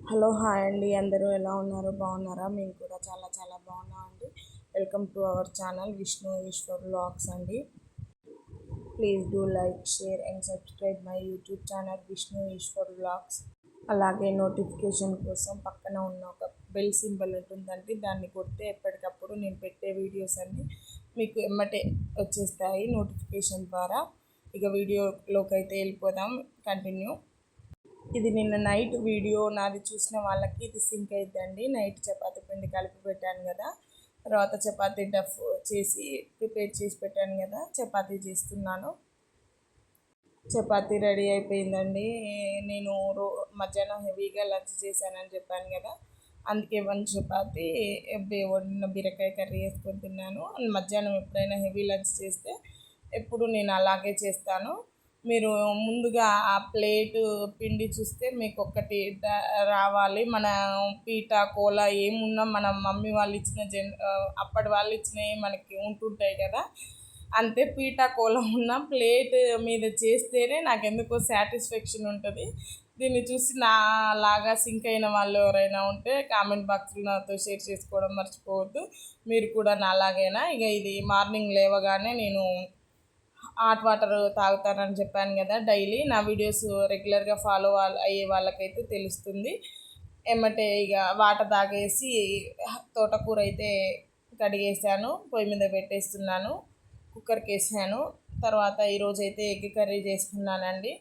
Hello hi అండి, అందరూ ఎలా ఉన్నారు? బాగున్నారా? మేము కూడా చాలా చాలా బాగున్నాం అండి. Welcome to our channel Vishnu Eshwar vlogs అండి. Please do like, share and subscribe my YouTube channel Vishnu Eshwar vlogs. అలాగే నోటిఫికేషన్ కోసం పక్కన ఉన్న ఒక బెల్ సింబల్ ఉంటుందండి, దాన్ని కొడితే ఎప్పటికప్పుడు నేను పెట్టే వీడియోస్ అన్నీ మీకు ఎమ్మటే వచ్చేస్తాయి నోటిఫికేషన్ ద్వారా. ఇక వీడియోలోకి అయితే వెళ్ళిపోదాం. కంటిన్యూ. ఇది నిన్న నైట్ వీడియో నాది చూసిన వాళ్ళకి ఇది సింక్ అయిద్దండి. నైట్ చపాతీ పిండి కలిపి పెట్టాను కదా, తర్వాత చపాతీ డఫ్ చేసి ప్రిపేర్ చేసి పెట్టాను కదా, చపాతీ చేస్తున్నాను. చపాతీ రెడీ అయిపోయిందండి. నేను మధ్యాహ్నం హెవీగా లంచ్ చేశానని చెప్పాను కదా, అందుకే 1 చపాతీ వండిన బీరకాయ కర్రీ వేసుకొని తిన్నాను. మధ్యాహ్నం ఎప్పుడైనా హెవీ లంచ్ చేస్తే ఎప్పుడు నేను అలాగే చేస్తాను. మీరు ముందుగా ఆ ప్లేటు పిండి చూస్తే మీకు ఒక్కటి రావాలి. మన పీట కోల ఏమున్నా మన మమ్మీ వాళ్ళు ఇచ్చిన అప్పటి వాళ్ళు ఇచ్చినవి మనకి ఉంటుంటాయి కదా, అంతే పీట కోల ఉన్న ప్లేట్ మీద చేస్తేనే నాకు ఎందుకో సాటిస్ఫాక్షన్ ఉంటుంది. దీన్ని చూసి నా లాగా సింక్ అయిన వాళ్ళు ఎవరైనా ఉంటే కామెంట్ బాక్స్లో నాతో షేర్ చేసుకోవడం మర్చిపోవద్దు. మీరు కూడా నాలాగైనా. ఇక ఇది మార్నింగ్ లేవగానే నేను హాట్ వాటర్ తాగుతానని చెప్పాను కదా, డైలీ నా వీడియోస్ రెగ్యులర్గా ఫాలో అయ్యే వాళ్ళకైతే తెలుస్తుంది. ఏమంటే ఇక వాటర్ తాగేసి తోటకూర అయితే కడిగేసాను, పొయ్యి మీద పెట్టేస్తున్నాను, కుక్కర్కి వేసాను. తర్వాత ఈరోజు అయితే ఎగ్ కర్రీ చేసుకున్నానండి.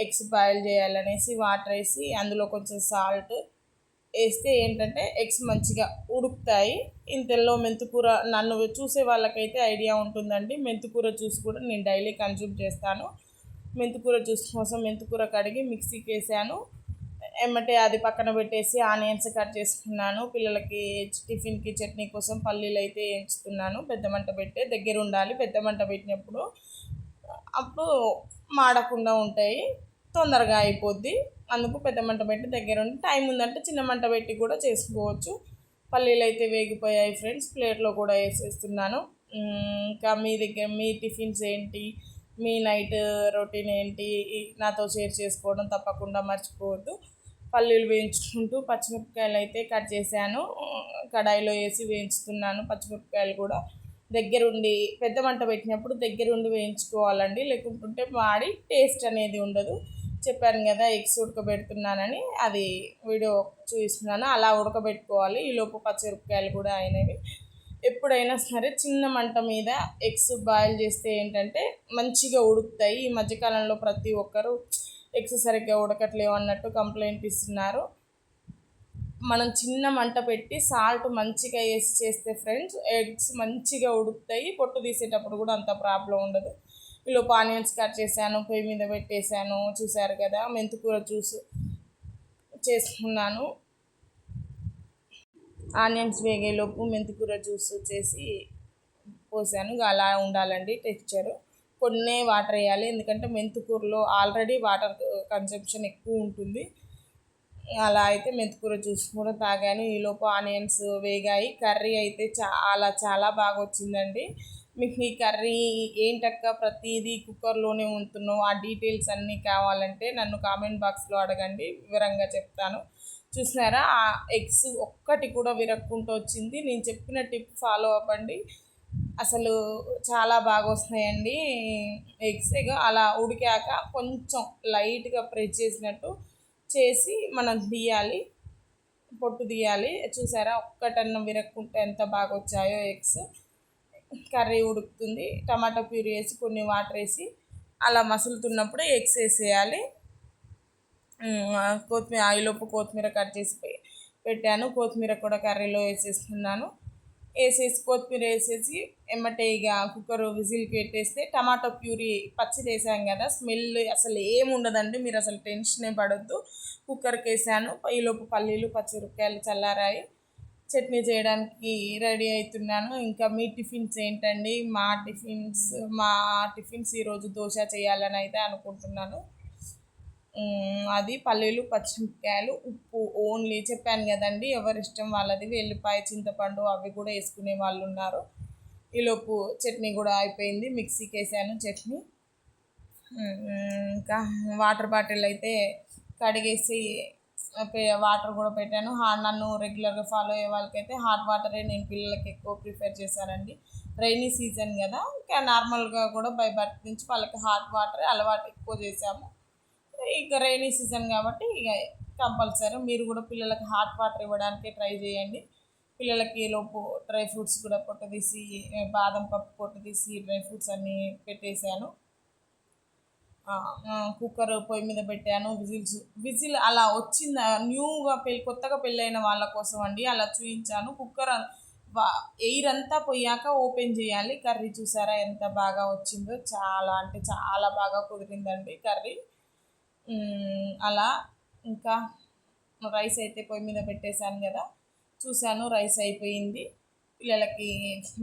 ఎగ్స్ బాయిల్ చేయాలనేసి వాటర్ వేసి అందులో కొంచెం సాల్ట్ వేస్తే ఏంటంటే ఎగ్స్ మంచిగా ఉడుకుతాయి. ఇంతలో మెంతికూర నన్ను చూసే వాళ్ళకైతే ఐడియా ఉంటుందండి. మెంతికూర జ్యూస్ కూడా నేను డైలీ కన్జ్యూమ్ చేస్తాను. మెంతికూర జ్యూస్ కోసం మెంతికూర కడిగి మిక్సీకి వేసాను. ఎమ్మటే అది పక్కన పెట్టేసి ఆనియన్స్ కట్ చేసుకున్నాను. పిల్లలకి టిఫిన్కి చట్నీ కోసం పల్లీలు అయితే వేయించుతున్నాను. పెద్ద మంట పెట్టే దగ్గర ఉండాలి. పెద్ద మంట పెట్టినప్పుడు అప్పుడు మాడకుండా ఉంటాయి, తొందరగా అయిపోద్ది. అందుకు పెద్ద మంట పెట్టి దగ్గర ఉండి, టైం ఉందంటే చిన్న మంట పెట్టి కూడా చేసుకోవచ్చు. పల్లీలు అయితే వేగిపోయాయి ఫ్రెండ్స్, ప్లేట్లో కూడా వేసేస్తున్నాను. ఇంకా మీ దగ్గర మీ టిఫిన్స్ ఏంటి, మీ నైట్ రొటీన్ ఏంటి నాతో షేర్ చేసుకోవడం తప్పకుండా మర్చిపోవద్దు. పల్లీలు వేయించుకుంటూ పచ్చిమిరపకాయలు అయితే కట్ చేశాను, కడాయిలో వేసి వేయించుతున్నాను. పచ్చిమిరపకాయలు కూడా దగ్గరుండి పెద్ద మంట పెట్టినప్పుడు దగ్గరుండి వేయించుకోవాలండి, లేకుంటుంటే మాడి టేస్ట్ అనేది ఉండదు. చెప్పాను కదా ఎగ్స్ ఉడకబెడుతున్నానని, అది వీడియో చూపిస్తున్నాను. అలా ఉడకబెట్టుకోవాలి. ఈలోపు పచ్చిమిరపకాయలు కూడా అయినవి. ఎప్పుడైనా సరే చిన్న మంట మీద ఎగ్స్ బాయిల్ చేస్తే ఏంటంటే మంచిగా ఉడుకుతాయి. ఈ మధ్యకాలంలో ప్రతి ఒక్కరు ఎగ్స్ సరిగ్గా ఉడకట్లేవు అన్నట్టు కంప్లైంట్ ఇస్తున్నారు. మనం చిన్న మంట పెట్టి సాల్ట్ మంచిగా వేసి చేస్తే ఫ్రెండ్స్ ఎగ్స్ మంచిగా ఉడుకుతాయి. పొట్టు తీసేటప్పుడు కూడా అంత ప్రాబ్లం ఉండదు. ఈలోపు ఆనియన్స్ కట్ చేశాను, పొయ్యి మీద పెట్టేశాను. చూశారు కదా, మెంతికూర జ్యూస్ చేసుకున్నాను. ఆనియన్స్ వేగేలోపు మెంతికూర జ్యూస్ చేసి పోసాను. అలా ఉండాలండి టెక్స్చరు. కొన్ని వాటర్ వేయాలి, ఎందుకంటే మెంతికూరలో ఆల్రెడీ వాటర్ కన్సంప్షన్ ఎక్కువ ఉంటుంది. అలా అయితే మెంతికూర జ్యూస్ కూడా తాగాను. ఈలోపు ఆనియన్స్ వేగాయి. కర్రీ అయితే చాలా చాలా బాగా వచ్చిందండి. మీకు ఈ కర్రీ ఏంటక్క ప్రతిదీ కుక్కర్లోనే ఉంటున్నావు, ఆ డీటెయిల్స్ అన్నీ కావాలంటే నన్ను కామెంట్ బాక్స్లో అడగండి, వివరంగా చెప్తాను. చూసినారా, ఆ ఎగ్స్ ఒక్కటి కూడా విరక్కుంటూ వచ్చింది. నేను చెప్పిన టిప్ ఫాలో అవ్వండి, అసలు చాలా బాగా వస్తాయండి ఎగ్స్. అలా ఉడికాక కొంచెం లైట్గా ప్రెస్ చేసినట్టు చేసి మనం తీయాలి, పొట్టు తీయాలి. చూసారా, ఒక్కటన్నం విరక్కుంటే ఎంత బాగా వచ్చాయో ఎగ్స్. కర్రీ ఉడుకుతుంది, టమాటా ప్యూరీ వేసి కొన్ని వాటర్ వేసి అలా మసులుతున్నప్పుడు ఎగ్స్ వేసేయాలి. కొత్తిమీర ఆయిలోపు కొత్తిమీర కట్ చేసి పెట్టాను. కొత్తిమీర కూడా కర్రీలో వేసేస్తున్నాను. వేసేసి కొత్తిమీర వేసేసి ఎమ్మటే ఇక కుక్కర్ విజిల్కి పెట్టేస్తే టమాటో ప్యూరీ పచ్చిది వేసాం కదా, స్మెల్ అసలు ఏముండదండి. మీరు అసలు టెన్షనే పడొద్దు. కుక్కర్కి వేసాను. ఈలోపు పల్లీలు పచ్చిమిరపకాయలు చల్లారాయి. చట్నీ చేయడానికి రెడీ అవుతున్నాను. ఇంకా మీ టిఫిన్స్ ఏంటండి? మా టిఫిన్స్ ఈరోజు దోశ చేయాలని అయితే అనుకుంటున్నాను. అది పల్లీలు పచ్చిమిరపకాయలు ఉప్పు ఓన్లీ. చెప్పాను కదండి, ఎవరిష్టం వాళ్ళది. వెల్లిపాయ చింతపండు అవి కూడా వేసుకునే వాళ్ళు ఉన్నారు. ఈలోపు చట్నీ కూడా అయిపోయింది, మిక్సీకి వేసాను చట్నీ. ఇంకా వాటర్ బాటిల్ అయితే కడిగేసి వాటర్ కూడా పెట్టాను. నన్ను రెగ్యులర్గా ఫాలో అయ్యే వాళ్ళకైతే హాట్ వాటరే నేను పిల్లలకి ఎక్కువ ప్రిఫర్ చేశానండి. రైనీ సీజన్ కదా, ఇంకా నార్మల్గా కూడా బై బర్త్ నుంచి వాళ్ళకి హాట్ వాటరే అలవాటు ఎక్కువ చేశాము. ఇక రైనీ సీజన్ కాబట్టి ఇక కంపల్సరీ మీరు కూడా పిల్లలకి హాట్ వాటర్ ఇవ్వడానికి ట్రై చేయండి. పిల్లలకి లోపు డ్రై ఫ్రూట్స్ కూడా పొట్టు తీసి, బాదం పప్పు పొట్టు తీసి డ్రై ఫ్రూట్స్ అన్నీ పెట్టేశాను. కుక్కర్ పొయ్యి మీద పెట్టాను. విజిల్ అలా వచ్చింది. న్యూగా కొత్తగా పెళ్ళైన వాళ్ళ కోసం అండి అలా చూపించాను. కుక్కర్ ఎయిర్ అంతా పోయాక ఓపెన్ చేయాలి. కర్రీ చూసారా ఎంత బాగా వచ్చిందో, చాలా అంటే చాలా బాగా కుదిరిందండి కర్రీ. అలా ఇంకా రైస్ అయితే పొయ్యి మీద పెట్టేశాను కదా, చూశాను రైస్ అయిపోయింది. పిల్లలకి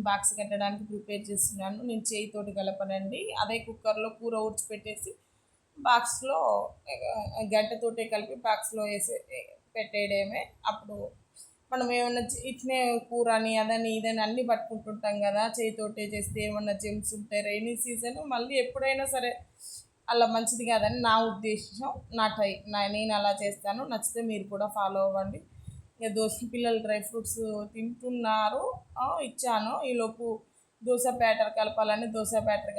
బాక్స్ కట్టడానికి ప్రిపేర్ చేస్తున్నాను. నేను చేయితోటి కలపనండి, అదే కుక్కర్లో కూర ఊడ్చిపెట్టేసి బాక్స్లో గంటతోటే కలిపి బాక్స్లో వేసి పెట్టేయడమే. అప్పుడు మనం ఏమన్నా ఇట్నే కూర అని అదని ఇదని అన్నీ పట్టుకుంటుంటాం కదా, చేయితోటే చేస్తే ఏమన్నా జెమ్స్ ఉంటాయి. రైనీ సీజన్ మళ్ళీ ఎప్పుడైనా సరే అలా మంచిది కాదని నా ఉద్దేశం, నేను అలా చేస్తాను. నచ్చితే మీరు కూడా ఫాలో అవ్వండి. ఇక పిల్లలు డ్రై ఫ్రూట్స్ తింటున్నారు, ఇచ్చాను. ఈలోపు దోశ బ్యాటర్ కలపాలని దోశ బ్యాటర్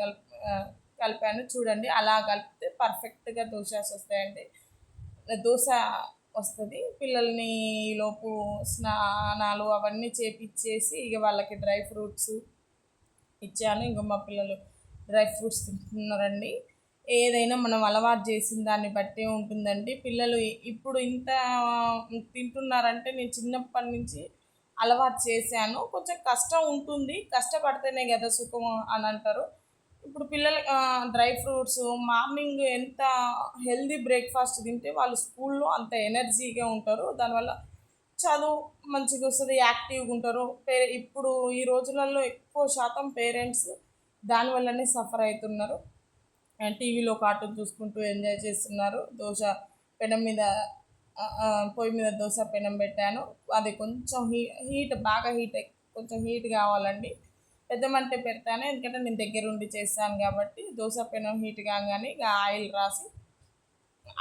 కలిపాను. చూడండి అలా కలిపితే పర్ఫెక్ట్గా దోశస్ వస్తాయండి, దోశ వస్తుంది. పిల్లల్ని ఈలోపు స్నానాలు అవన్నీ చేపిచ్చేసి ఇక వాళ్ళకి డ్రై ఫ్రూట్స్ ఇచ్చాను. ఇంక మా పిల్లలు డ్రై ఫ్రూట్స్ తింటున్నారండి. ఏదైనా మనం అలవాటు చేసిన దాన్ని బట్టే ఉంటుందండి. పిల్లలు ఇప్పుడు ఇంత తింటున్నారంటే నేను చిన్నప్పటి నుంచి అలవాటు చేశాను. కొంచెం కష్టం ఉంటుంది, కష్టపడితేనే కదా సుఖం అని అంటారు. ఇప్పుడు పిల్లలు డ్రై ఫ్రూట్స్ మార్నింగ్ ఎంత హెల్దీ బ్రేక్ఫాస్ట్ తింటే వాళ్ళు స్కూల్లో అంత ఎనర్జీగా ఉంటారు. దానివల్ల చదువు మంచిగా వస్తుంది, యాక్టివ్గా ఉంటారు. ఇప్పుడు ఈ రోజులలో ఎక్కువ శాతం పేరెంట్స్ దానివల్లనే సఫర్ అవుతున్నారు. టీవీలో కార్టూన్ చూసుకుంటూ ఎంజాయ్ చేస్తున్నారు. దోశ పెనం మీద పొయ్యి మీద దోశ పెనం పెట్టాను. అది కొంచెం హీట్ బాగా కొంచెం హీట్ కావాలండి. పెద్ద మంటే పెడతాను, ఎందుకంటే నేను దగ్గరుండి చేస్తాను కాబట్టి. దోశ పెనం హీట్ కాగానే ఇక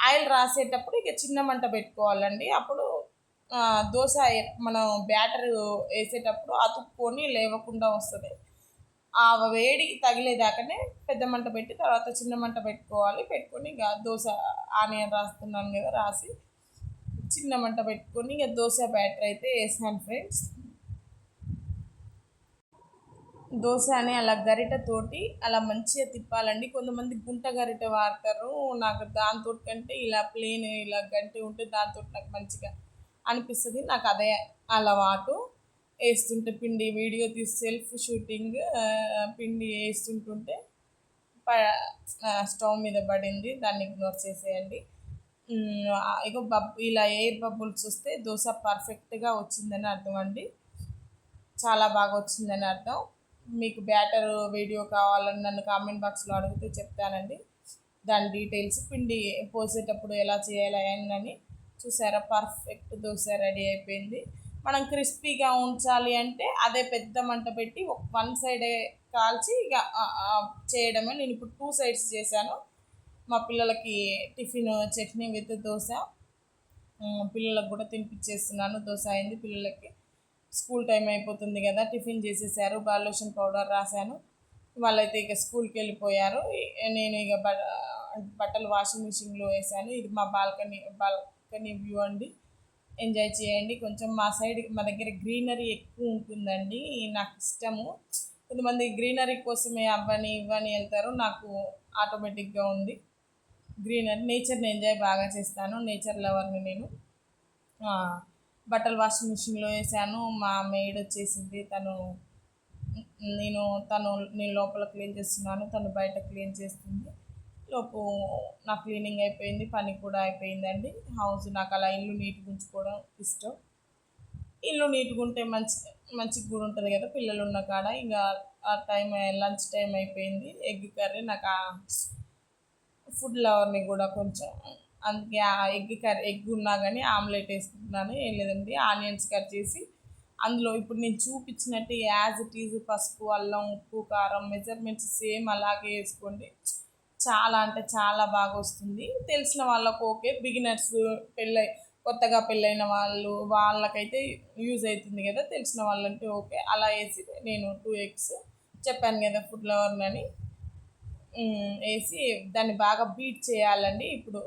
ఆయిల్ రాసేటప్పుడు ఇక చిన్న మంట పెట్టుకోవాలండి. అప్పుడు దోశ మనం బ్యాటర్ వేసేటప్పుడు అతుక్కొని లేవకుండా వస్తుంది. ఆ వేడి తగిలేదాకానే పెద్ద మంట పెట్టి తర్వాత చిన్న మంట పెట్టుకోవాలి. పెట్టుకొని ఇక దోశ ఆనియన్ రాస్తున్నాను కదా, రాసి చిన్న మంట పెట్టుకొని ఇక దోశ బ్యాటర్ అయితే వేసాను ఫ్రెండ్స్. దోశ అని అలా గరిటతోటి అలా మంచిగా తిప్పాలండి. కొంతమంది గుంట గరిట వాడతారు, నాకు దాంతో కంటే ఇలా ప్లేన్ ఇలా గంటి ఉంటే దాంతో నాకు మంచిగా అనిపిస్తుంది. నాకు అదే అలవాటు. వేస్తుంటే పిండి వీడియో తీసి సెల్ఫ్ షూటింగ్ పిండి వేస్తుంటుంటే స్టవ్ మీద పడింది, దాన్ని ఇగ్నోర్ చేసేయండి. ఇక ఇలా ఎయిర్ బబుల్స్ వస్తే దోశ పర్ఫెక్ట్గా వచ్చిందని అర్థం అండి, చాలా బాగా వచ్చిందని అర్థం. మీకు బ్యాటర్ వీడియో కావాలని నన్ను కామెంట్ బాక్స్లో అడిగితే చెప్తానండి, దాని డీటెయిల్స్. పిండి పోసేటప్పుడు ఎలా చేయాలి అని చూసారా, పర్ఫెక్ట్ దోశ రెడీ అయిపోయింది. మనం క్రిస్పీగా ఉంచాలి అంటే అదే పెద్ద మంట పెట్టి వన్ సైడే కాల్చి ఇక చేయడమే. నేను ఇప్పుడు 2 సైడ్స్ చేశాను. మా పిల్లలకి టిఫిన్ చట్నీ విత్ దోశ పిల్లలకు కూడా తినిపించేస్తున్నాను. దోశ అయింది, పిల్లలకి స్కూల్ టైం అయిపోతుంది కదా, టిఫిన్ చేసేసారు. బాలోషన్ పౌడర్ రాశాను, వాళ్ళైతే ఇక స్కూల్కి వెళ్ళిపోయారు. నేను ఇక బట్టలు వాషింగ్ మిషన్లో వేసాను. ఇది మా బాల్కనీ వ్యూ అండి, ఎంజాయ్ చేయండి. కొంచెం మా దగ్గర గ్రీనరీ ఎక్కువ ఉంటుందండి, నాకు ఇష్టము. కొంతమంది గ్రీనరీ కోసమే అవ్వని ఇవ్వని వెళ్తారు, నాకు ఆటోమేటిక్గా ఉంది గ్రీనరీ. నేచర్ని ఎంజాయ్ బాగా చేస్తాను, నేచర్ లవర్ని నేను. బట్టలు వాషింగ్ మిషన్లో వేసాను. మా మెయిడ్ వచ్చేసింది, నేను లోపల క్లీన్ చేస్తున్నాను, తను బయట క్లీన్ చేస్తుంది. లోపు నా క్లీనింగ్ అయిపోయింది, పని కూడా అయిపోయిందండి. హౌస్ నాకు అలా ఇల్లు నీట్గా ఉంచుకోవడం ఇష్టం. ఇల్లు నీట్గా ఉంటే మంచిగా కూడా ఉంటుంది కదా పిల్లలు ఉన్న కాడ. ఇంకా ఆ లంచ్ టైం అయిపోయింది. ఎగ్ కర్రీ, నాకు ఫుడ్ లవర్ని కూడా కొంచెం, అందుకే ఆ ఎగ్ ఉన్నా కానీ ఆమ్లెట్ వేసుకుంటున్నాను. ఏం లేదండి, ఆనియన్స్ కట్ చేసి అందులో ఇప్పుడు నేను చూపించినట్టు యాజ్ ఇట్ ఈజ్ పసుపు, అల్లం, ఉప్పు, కారం మెజర్మెంట్స్ సేమ్ అలాగే వేసుకోండి. చాలా అంటే చాలా బాగా వస్తుంది. తెలిసిన వాళ్ళకు ఓకే, బిగినర్స్ కొత్తగా పెళ్ళైన వాళ్ళకైతే యూజ్ అవుతుంది కదా, తెలిసిన వాళ్ళంటే ఓకే. అలా వేసి నేను 2 ఎగ్స్ చెప్పాను కదా ఫుడ్ లవర్నని, వేసి దాన్ని బాగా బీట్ చేయాలండి. ఇప్పుడు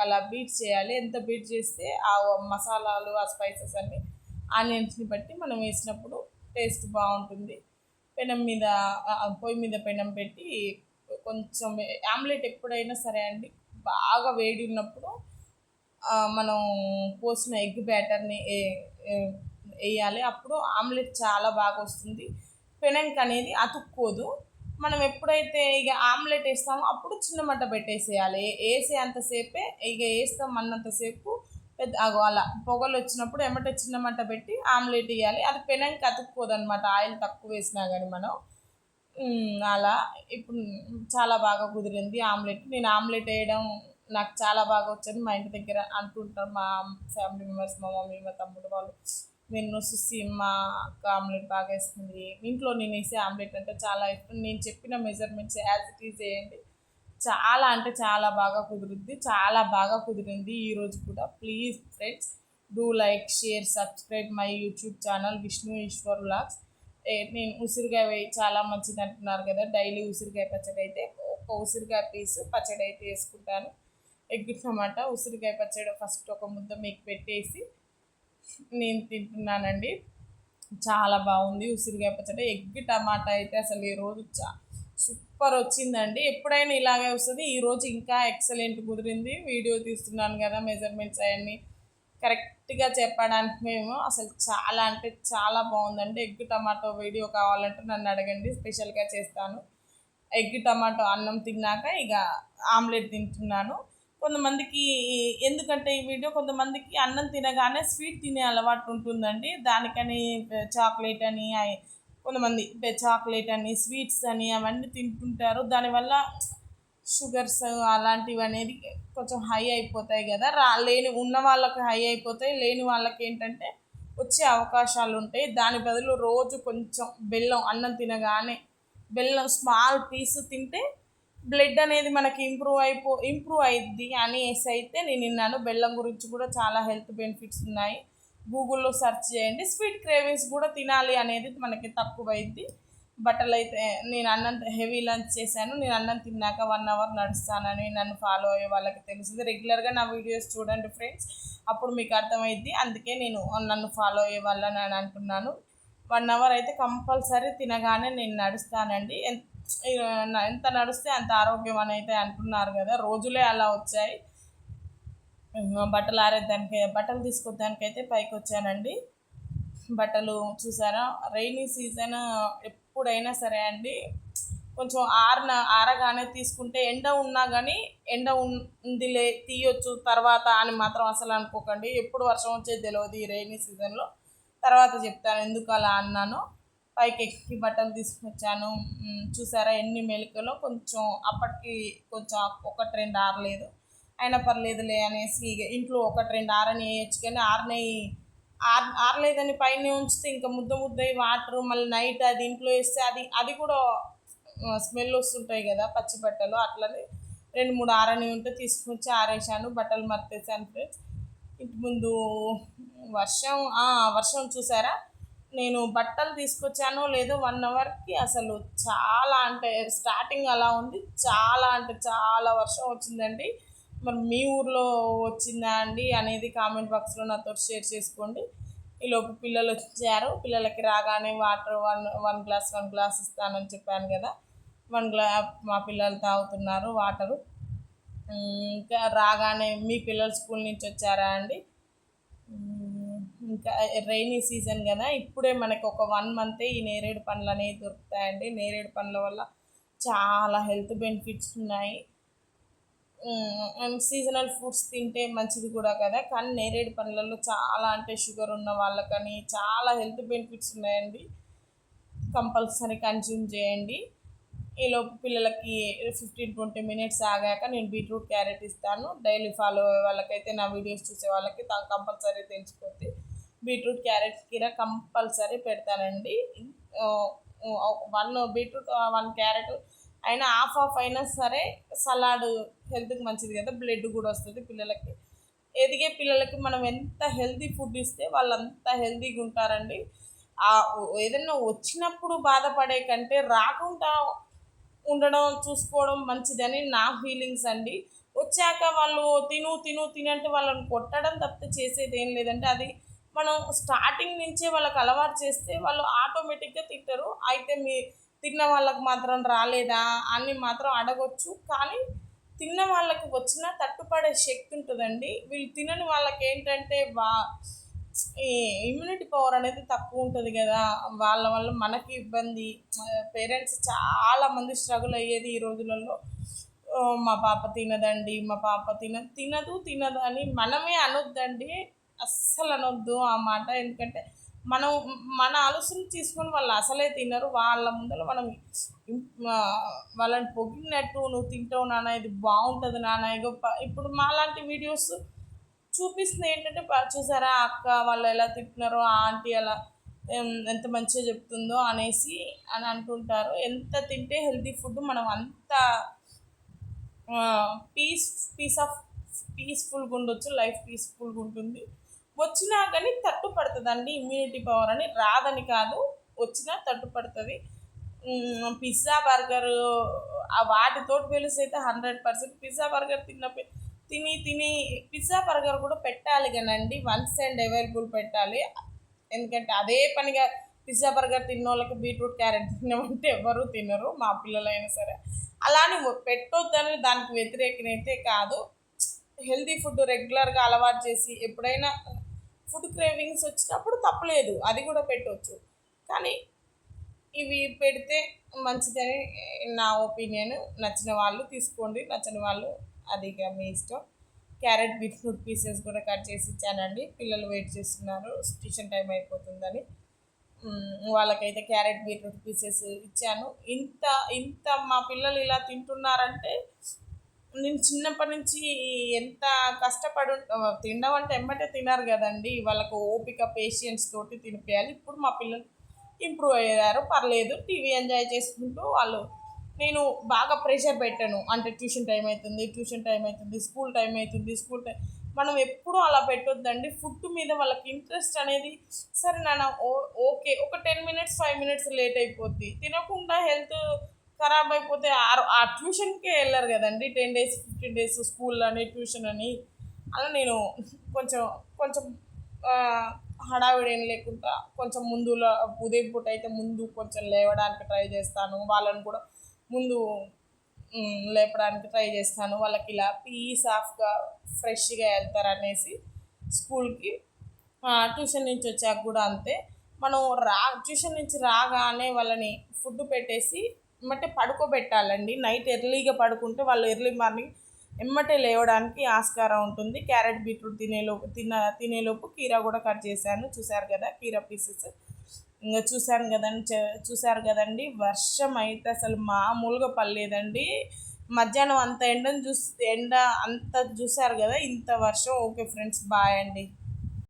అలా బీట్ చేయాలి. ఎంత బీట్ చేస్తే ఆ మసాలాలు, ఆ స్పైసెస్ అన్నీ ఆనియన్స్ని బట్టి మనం వేసినప్పుడు టేస్ట్ బాగుంటుంది. పెనం మీద పొయ్యి మీద పెనం పెట్టి కొంచెం ఆమ్లెట్ ఎప్పుడైనా సరే అండి, బాగా వేడి ఉన్నప్పుడు మనం పోసిన ఎగ్ బ్యాటర్ని వేయాలి. అప్పుడు ఆమ్లెట్ చాలా బాగా వస్తుంది. పెనంకి అనేది అతుక్కోదు. మనం ఎప్పుడైతే ఇక ఆమ్లెట్ వేస్తామో అప్పుడు చిన్న మంట పెట్టేసేయాలి. వేసే అంతసేపే ఇక వేస్తాం అన్నంతసేపు అలా పొగలు వచ్చినప్పుడు ఎమ్మటే చిన్న మంట పెట్టి ఆమ్లెట్ వేయాలి. అది పెనంకి అతుక్కోదు అనమాట, ఆయిల్ తక్కువ వేసినా కానీ మనం. అలా ఇప్పుడు చాలా బాగా కుదిరింది ఆమ్లెట్. నేను ఆమ్లెట్ వేయడం నాకు చాలా బాగా వచ్చని మా ఇంటి దగ్గర అంటుంటారు మా ఫ్యామిలీ మెంబర్స్, మా మమ్మీ, మా తమ్ముడు వాళ్ళు. నేను సుసి మా అక్క ఆమ్లెట్ బాగా వేస్తుంది. ఇంట్లో నేను వేసే ఆమ్లెట్ అంటే చాలా ఇష్టం. నేను చెప్పిన మెజర్మెంట్స్ యాజ్ ఇట్ ఈజ్ వేయండి, చాలా అంటే చాలా బాగా కుదురుద్ది. చాలా బాగా కుదిరింది ఈరోజు కూడా. Please friends, do like, share, subscribe my YouTube channel Vishnu Eshwar vlogs. నేను ఉసిరికాయ వేయి చాలా మంచిది అంటున్నారు కదా, డైలీ ఉసిరికాయ పచ్చడి అయితే ఒక ఉసిరికాయ పీసు పచ్చడి అయితే వేసుకుంటాను. ఎగ్ టమాటా ఉసిరికాయ పచ్చడి ఫస్ట్ ఒక ముద్ద మీకు పెట్టేసి నేను తింటున్నానండి. చాలా బాగుంది ఉసిరికాయ పచ్చడి. ఎగ్ టమాటా అయితే అసలు ఈరోజు సూపర్ వచ్చిందండి. ఎప్పుడైనా ఇలాగే వస్తుంది, ఈరోజు ఇంకా ఎక్సలెంట్ కుదిరింది. వీడియో తీస్తున్నాను కదా, మెజర్మెంట్స్ అవన్నీ కరెక్ట్గా చెప్పడానికి మేము అసలు చాలా అంటే చాలా బాగుందండి. ఎగ్ టమాటో వీడియో కావాలంటే నన్ను అడగండి, స్పెషల్గా చేస్తాను. ఎగ్ టమాటో అన్నం తిన్నాక ఇక ఆమ్లెట్ తింటున్నాను. కొంతమందికి ఎందుకంటే ఈ వీడియో కొంతమందికి అన్నం తినగానే స్వీట్ తినే అలవాటు ఉంటుందండి. దానికని చాక్లెట్ అని కొంతమంది చాక్లెట్ అని స్వీట్స్ అని అవన్నీ తింటుంటారు. దానివల్ల షుగర్స్ అలాంటివి అనేది కొంచెం హై అయిపోతాయి కదా, లేని ఉన్న వాళ్ళకి హై అయిపోతాయి, లేని వాళ్ళకి ఏంటంటే వచ్చే అవకాశాలు ఉంటాయి. దాని బదులు రోజు కొంచెం బెల్లం అన్నం తినగానే బెల్లం స్మాల్ పీస్ తింటే బ్లడ్ అనేది మనకి ఇంప్రూవ్ అయ్యిద్ది అనేసి అయితే నేను విన్నాను. బెల్లం గురించి కూడా చాలా హెల్త్ బెనిఫిట్స్ ఉన్నాయి. గూగుల్లో సెర్చ్ చేయండి. స్వీట్ క్రేవింగ్స్ కూడా తినాలి అనేది మనకి తక్కువ అయింది. బట్టలు అయితే నేను అన్నం హెవీ లంచ్ చేశాను. నేను అన్నం తిన్నాక 1 అవర్ నడుస్తానని నన్ను ఫాలో అయ్యే వాళ్ళకి తెలుస్తుంది. రెగ్యులర్గా నా వీడియోస్ చూడండి ఫ్రెండ్స్, అప్పుడు మీకు అర్థమైద్ది. అందుకే నేను నన్ను ఫాలో అయ్యే వాళ్ళని నేను అంటున్నాను. 1 అవర్ అయితే కంపల్సరీ తినగానే నేను నడుస్తానండి. ఎంత నడిస్తే అంత ఆరోగ్యం అని అయితే అంటున్నారు కదా, రోజులే అలా వచ్చాయి. బట్టలు తీసుకొద్దానికి అయితే పైకి వచ్చానండి. బట్టలు చూసారా, రైనీ సీజన్ ఎప్పుడైనా సరే అండి కొంచెం ఆరగానే తీసుకుంటే ఎండ ఉన్నా కానీ ఉందిలే తీయొచ్చు తర్వాత అని మాత్రం అసలు అనుకోకండి. ఎప్పుడు వర్షం వచ్చేది తెలియదు ఈ రైనీ సీజన్లో. తర్వాత చెప్తాను ఎందుకు అలా అన్నాను. పైకి ఎక్కి బట్టలు తీసుకొచ్చాను. చూసారా ఎన్ని మెలికలో. కొంచెం అప్పటికి కొంచెం 1-2 ఆరలేదు, అయినా పర్లేదులే అనేసి ఇక ఇంట్లో 1-2 ఆరని వేయచ్చు, కానీ ఆరలేదని పైన ఉంచితే ఇంకా ముద్దయి వాటర్ మళ్ళీ నైట్ అది ఇంట్లో వేస్తే అది కూడా స్మెల్ వస్తుంటాయి కదా పచ్చి బట్టలు. అట్లనే 2-3 ఆరని ఉంటే తీసుకొచ్చి ఆరేసాను, బట్టలు మర్తేసాను ఫ్రెండ్స్. ఇంటి ముందు వర్షం చూసారా, నేను బట్టలు తీసుకొచ్చానో లేదో 1 అవర్కి అసలు చాలా అంటే స్టార్టింగ్ అలా ఉంది, చాలా అంటే చాలా వర్షం వచ్చిందండి. మరి మీ ఊర్లో వచ్చిందా అండి అనేది కామెంట్ బాక్స్లో నాతో షేర్ చేసుకోండి. ఈలోపు పిల్లలు వచ్చారు. పిల్లలకి రాగానే వాటర్ వన్ గ్లాస్ ఇస్తానని చెప్పాను కదా, మా పిల్లలు తాగుతున్నారు వాటరు. ఇంకా రాగానే మీ పిల్లలు స్కూల్ నుంచి వచ్చారా అండి? ఇంకా రైనీ సీజన్ కదా, ఇప్పుడే మనకి ఒక 1 మంతే ఈ నేరేడు పండ్లు అనేవి దొరుకుతాయండి. నేరేడు పండ్ల వల్ల చాలా హెల్త్ బెనిఫిట్స్ ఉన్నాయి. అండ్ సీజనల్ ఫ్రూట్స్ తింటే మంచిది కూడా కదా, కానీ నేరేడు పండ్లలో చాలా అంటే షుగర్ ఉన్న వాళ్ళకని చాలా హెల్త్ బెనిఫిట్స్ ఉన్నాయండి. కంపల్సరీ కన్జ్యూమ్ చేయండి. ఈలోపు పిల్లలకి 15-20 మినిట్స్ ఆగాక నేను బీట్రూట్ క్యారెట్ ఇస్తాను. డైలీ ఫాలో అయ్యే వాళ్ళకైతే నా వీడియోస్ చూసే వాళ్ళకి కంపల్సరీ తెలిసిపోద్ది. బీట్రూట్ క్యారెట్ కీర కంపల్సరీ పెడతానండి. 1 బీట్రూట్ 1 క్యారెట్ అయినా హాఫ్ అయినా సరే సలాడ్ హెల్త్కి మంచిది కదా, బ్లడ్ కూడా వస్తుంది పిల్లలకి. ఎదిగే పిల్లలకి మనం ఎంత హెల్తీ ఫుడ్ ఇస్తే వాళ్ళు అంత హెల్తీగా ఉంటారండి. ఏదన్నా వచ్చినప్పుడు బాధపడే కంటే రాకుండా ఉండడం చూసుకోవడం మంచిదని నా ఫీలింగ్స్ అండి. వచ్చాక వాళ్ళు తిను తిను తినంటే వాళ్ళని కొట్టడం తప్పితే చేసేది ఏం లేదంటే అది మనం స్టార్టింగ్ నుంచే వాళ్ళకి అలవాటు చేస్తే వాళ్ళు ఆటోమేటిక్గా తింటారు. అయితే తిన్న వాళ్ళకి మాత్రం రాలేదా అని మాత్రం అడగొచ్చు. కానీ తిన్న వాళ్ళకి వచ్చిన తట్టుపడే శక్తి ఉంటుందండి. వీళ్ళు తినని వాళ్ళకి ఏంటంటే ఈ ఇమ్యూనిటీ పవర్ అనేది తక్కువ ఉంటుంది కదా, వాళ్ళ వల్ల మనకి ఇబ్బంది. పేరెంట్స్ చాలామంది స్ట్రగుల్ అయ్యేది ఈ రోజులలో. మా పాప తినదండి, మా పాప తినదు తినదు అని మనమే అనొద్దండి. అస్సలు అనొద్దు ఆ మాట. ఎందుకంటే మనం మన ఆలోచన తీసుకొని వాళ్ళు అసలే తినరు. వాళ్ళ ముందర మనం వాళ్ళని పొగిడినట్టు నువ్వు తింటావు నాన్న, ఇది బాగుంటుంది నాన్న, ఇప్పుడు మాలాంటి వీడియోస్ చూపిస్తుంది ఏంటంటే చూసారా అక్క వాళ్ళు ఎలా తింటున్నారో, ఆ ఆంటీ అలా ఎంత మంచిగా చెప్తుందో అనేసి అని అంటుంటారు. ఎంత తింటే హెల్తీ ఫుడ్ మనం అంత పీస్ పీస్ ఆఫ్ పీస్ఫుల్గా ఉండొచ్చు, లైఫ్ పీస్ఫుల్గా ఉంటుంది. వచ్చినా కానీ తట్టుపడుతుందండి. ఇమ్యూనిటీ పవర్ అని రాదని కాదు, వచ్చినా తట్టుపడుతుంది. పిజ్జా బర్గర్ వాటితోటి వెలిసి అయితే 100% పిజ్జా బర్గర్ తిని తిని పిజ్జా బర్గర్ కూడా పెట్టాలి కానండి, వన్స్ అండ్ అవైలబుల్ పెట్టాలి. ఎందుకంటే అదే పనిగా పిజ్జా బర్గర్ తిన్న వాళ్ళకి బీట్రూట్ క్యారెట్ తినమంటే ఎవరు తినరు, మా పిల్లలైనా సరే. అలానే పెట్టొద్దని దానికి వ్యతిరేకనైతే కాదు. హెల్తీ ఫుడ్ రెగ్యులర్గా అలవాటు చేసి ఎప్పుడైనా ఫుడ్ క్రేవింగ్స్ వచ్చినప్పుడు తప్పలేదు, అది కూడా పెట్టవచ్చు. కానీ ఇవి పెడితే మంచిదని నా ఒపీనియన్. నచ్చిన వాళ్ళు తీసుకోండి, నచ్చని వాళ్ళు అది ఇక మీ ఇష్టం. క్యారెట్ బీట్రూట్ పీసెస్ కూడా కట్ చేసి ఇచ్చానండి. పిల్లలు వెయిట్ చేస్తున్నారు ట్యూషన్ టైం అయిపోతుందని. వాళ్ళకైతే క్యారెట్ బీట్రూట్ పీసెస్ ఇచ్చాను. ఇంత ఇంత మా పిల్లలు ఇలా తింటున్నారంటే నేను చిన్నప్పటి నుంచి ఎంత కష్టపడి తినడం అంటే ఎమ్మటే తినరు కదండి, వాళ్ళకు ఓపిక పేషెన్స్ తోటి తినిపించాలి. ఇప్పుడు మా పిల్లలు ఇంప్రూవ్ అయ్యారు, పర్లేదు, టీవీ ఎంజాయ్ చేసుకుంటూ వాళ్ళు. నేను బాగా ప్రెషర్ పెట్టాను అంటే ట్యూషన్ టైం అవుతుంది, స్కూల్ టైం అవుతుంది, మనం ఎప్పుడూ అలా పెట్టొద్దండి. ఫుడ్ మీద వాళ్ళకి ఇంట్రెస్ట్ అనేది, సరే నాన్న ఓకే ఒక 10 minutes 5 minutes లేట్ అయిపోద్ది, తినకుండా హెల్త్ ఖరాబ్ అయిపోతే ఆ ట్యూషన్కే వెళ్ళరు కదండి. 10 days 15 days స్కూల్ అని ట్యూషన్ అని. అలా నేను కొంచెం కొంచెం హడావిడి ఏం లేకుండా కొంచెం ముందులో ఉదయం పూట అయితే ముందు కొంచెం లేవడానికి ట్రై చేస్తాను, వాళ్ళని కూడా ముందు లేపడానికి ట్రై చేస్తాను. వాళ్ళకి ఇలా పీస్ ఆఫ్గా ఫ్రెష్గా వెళ్తారనేసి స్కూల్కి. ట్యూషన్ నుంచి వచ్చాక కూడా అంతే. మనం ట్యూషన్ నుంచి రాగానే వాళ్ళని ఫుడ్ పెట్టేసి ఎమ్మటే పడుకోబెట్టాలండి. నైట్ ఎర్లీగా పడుకుంటే వాళ్ళు ఎర్లీ మార్నింగ్ ఎమ్మటే లేవడానికి ఆస్కారం ఉంటుంది. క్యారెట్ బీట్రూట్ తినేలోపు కీరా కూడా కట్ చేశాను, చూశారు కదా కీరా పీసెస్. ఇంకా చూశారు కదండి. వర్షం అయితే అసలు మామూలుగా పడలేదండి. మధ్యాహ్నం అంత ఎండ అంత చూశారు కదా, ఇంత వర్షం. ఓకే ఫ్రెండ్స్, బాయ్ అండి.